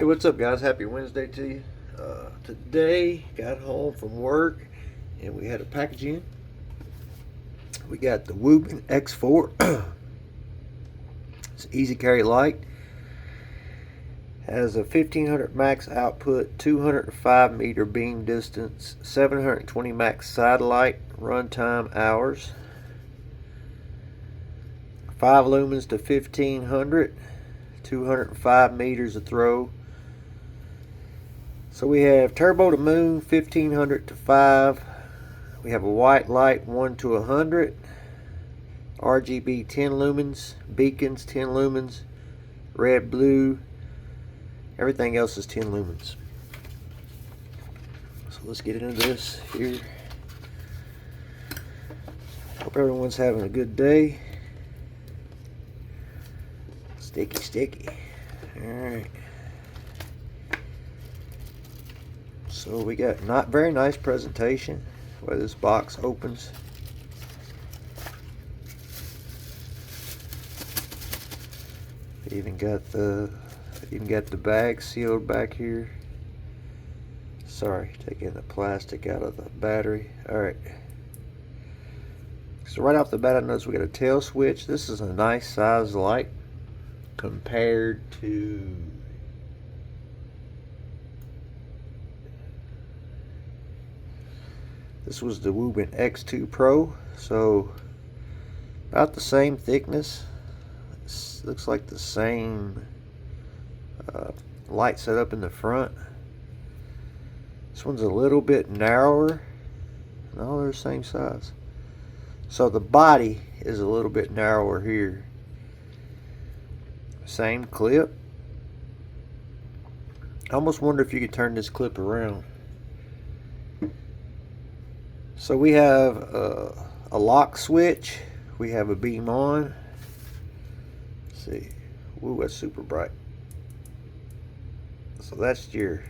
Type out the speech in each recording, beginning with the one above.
Hey, what's up, guys? Happy Wednesday to you. Today, got home from work and we had a package in. We got the Woobin X4. It's easy carry light. Has a 1500 max output, 205 meter beam distance, 720 max satellite, runtime hours, 5 lumens to 1500, 205 meters of throw. So we have turbo to moon, 1500 to 5. We have a white light, 1 to 100. RGB 10 lumens, beacons 10 lumens, red, blue. Everything else is 10 lumens. So let's get into this here. Hope everyone's having a good day. Sticky. Alright. So we got not very nice presentation where this box opens. Even got the bag sealed back here. Sorry, taking the plastic out of the battery. Alright. So right off the bat I notice we got a tail switch. This is a nice size light compared to this was the Woobin X2 Pro, so about the same thickness. This looks like the same light setup in the front. This one's a little bit narrower. No, they're the same size. So the body is a little bit narrower here. Same clip. I almost wonder if you could turn this clip around. So we have a lock switch. We have a beam on. Let's see. Ooh, that's super bright. So that's your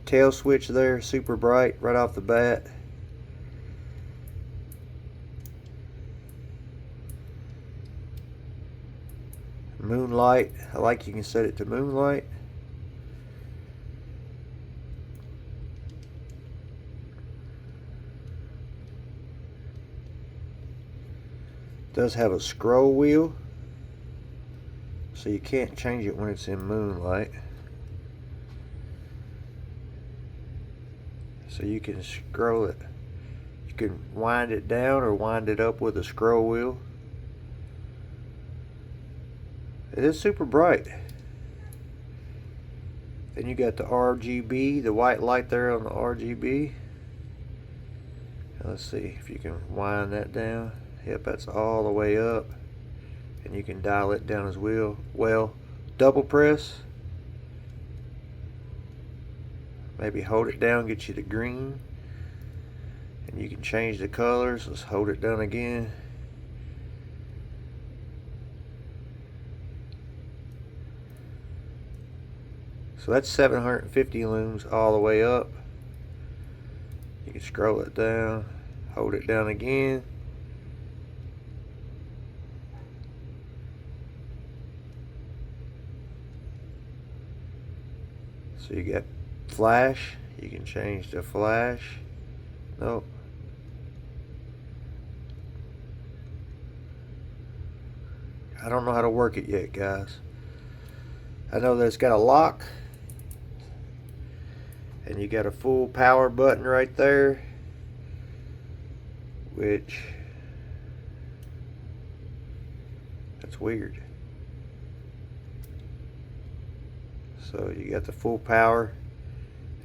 tail switch there, super bright right off the bat. Moonlight, I like you can set it to moonlight. Does have a scroll wheel, so you can't change it when it's in moonlight. So you can scroll it. You can wind it down or wind it up with a scroll wheel. It is super bright. Then you got the RGB, the white light there on the RGB. Let's see if you can wind that down. Yep, that's all the way up. And you can dial it down as well. Well, double press. Maybe hold it down, get you to green. And you can change the colors. Let's hold it down again. So that's 750 looms all the way up. You can scroll it down, hold it down again. So you got flash. You can change the flash. Nope. I don't know how to work it yet, guys. I know that it's got a lock. And you got a full power button right there, which that's weird. So you got the full power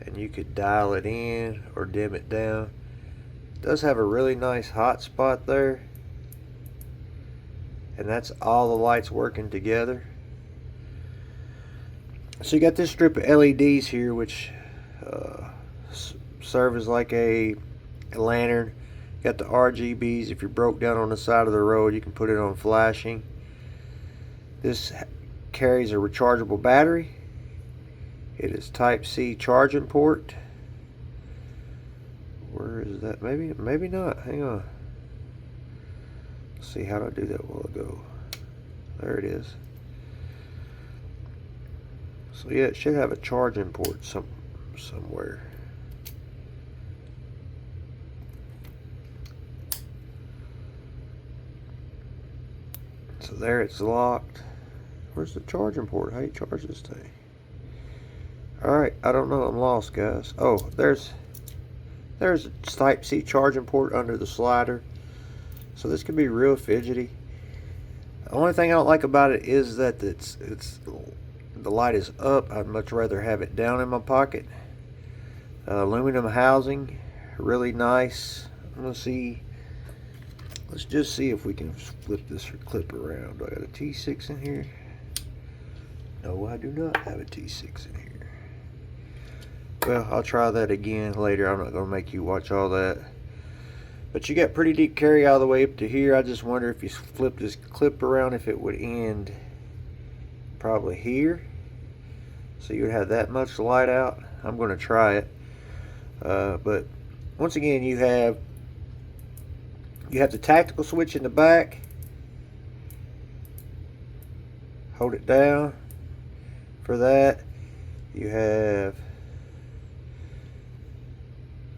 and you could dial it in or dim it down. It does have a really nice hot spot there, and that's all the lights working together. So you got this strip of LEDs here, which serve as like a lantern. You got the RGBs. If you're broke down on the side of the road, you can put it on flashing. This carries a rechargeable battery. It is Type C charging port. Where is that? Maybe not. Hang on. Let's see, how did I do that a while ago? There it is. So yeah, it should have a charging port somewhere. So there, it's locked. Where's the charging port? How do you charge this thing? Alright, I don't know. I'm lost, guys. Oh, there's a Type-C charging port under the slider. So this could be real fidgety. The only thing I don't like about it is that the light is up. I'd much rather have it down in my pocket. Aluminum housing, really nice. I'm gonna see. Let's just see if we can flip this clip around. Do I got a T6 in here? No, I do not have a T6 in here. Well, I'll try that again later. I'm not gonna make you watch all that. But you got pretty deep carry all the way up to here. I just wonder if you flip this clip around, if it would end probably here. So you would have that much light out. I'm going to try it. But once again, you have the tactical switch in the back. Hold it down for that. You have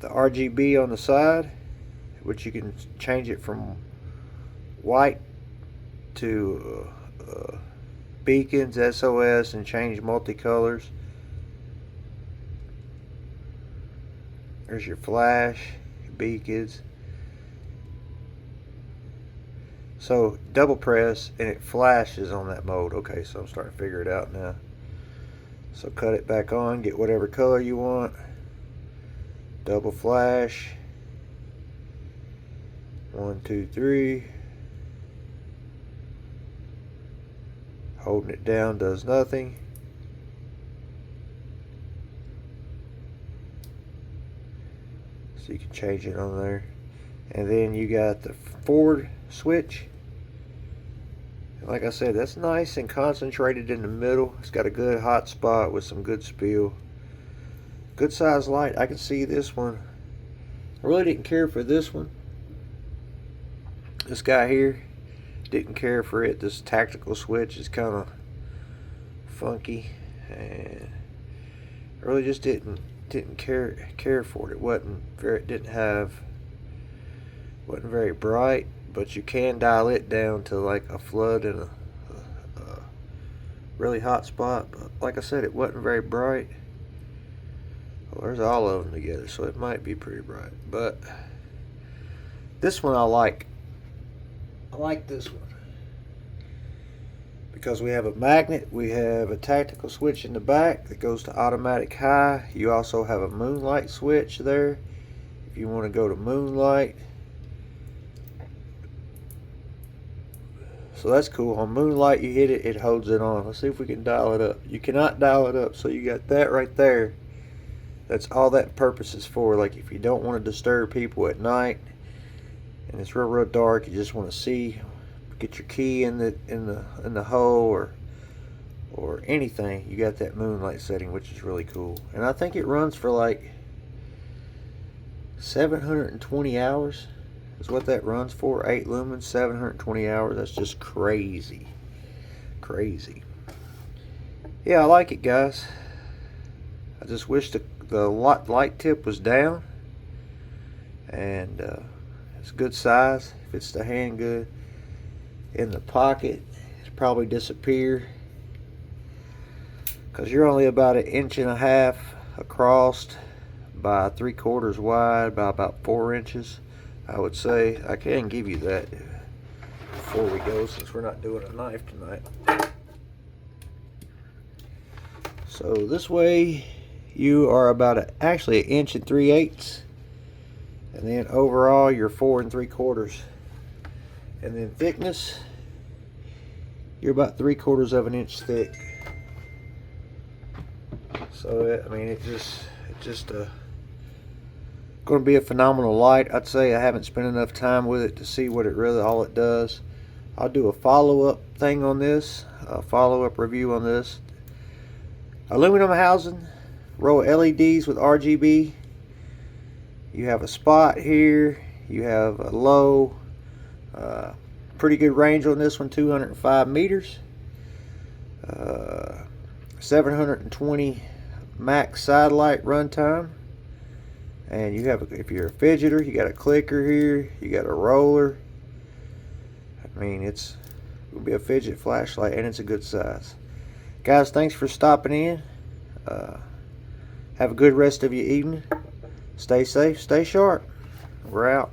the RGB on the side, which you can change it from white to beacons, SOS, and change multicolors. There's your flash, your beacons. So double press and it flashes on that mode. Okay, so I'm starting to figure it out now. So cut it back on, get whatever color you want. Double flash. 1, 2, 3. Holding it down does nothing. So you can change it on there. And then you got the forward switch. And like I said, that's nice and concentrated in the middle. It's got a good hot spot with some good spill. Good size light. I can see this one. I really didn't care for this one. This guy here, didn't care for it. This tactical switch is kind of funky, and I really just didn't care for it. It wasn't very bright, but you can dial it down to like a flood and a really hot spot. But like I said, it wasn't very bright. Well, there's all of them together, so it might be pretty bright. But this one I like. I like this one because we have a magnet, we have a tactical switch in the back that goes to automatic high. You also have a moonlight switch there if you want to go to moonlight. So that's cool. On moonlight, you hit it, it holds it on. Let's see if we can dial it up. You cannot dial it up, so you got that right there. That's all that purpose is for. Like if you don't want to disturb people at night and it's real dark, you just want to see, get your key in the hole or anything, you got that moonlight setting, which is really cool. And I think it runs for like 720 hours is what that runs for. 8 lumens, 720 hours. That's just crazy. Yeah, I like it, guys. I just wish the light tip was down, and it's a good size, fits the hand good. In the pocket, it's probably disappear because you're only about 1.5 inches across by 3/4 wide by about 4 inches, I would say. I can give you that before we go, since we're not doing a knife tonight. So this way you are about actually 1 3/8 inches, and then overall you're 4 3/4. And then thickness, you're about 3/4 of an inch thick. So I mean, it's just going to be a phenomenal light. I'd say I haven't spent enough time with it to see what all it does. I'll do a follow-up thing on this, a follow-up review on this. Aluminum housing, row of LEDs with RGB. You have a spot here. You have a low. Pretty good range on this one, 205 meters. 720 max side light runtime. And you have, if you're a fidgeter, you got a clicker here, you got a roller. I mean, it'll be a fidget flashlight, and it's a good size. Guys, thanks for stopping in. Have a good rest of your evening. Stay safe, stay sharp. We're out.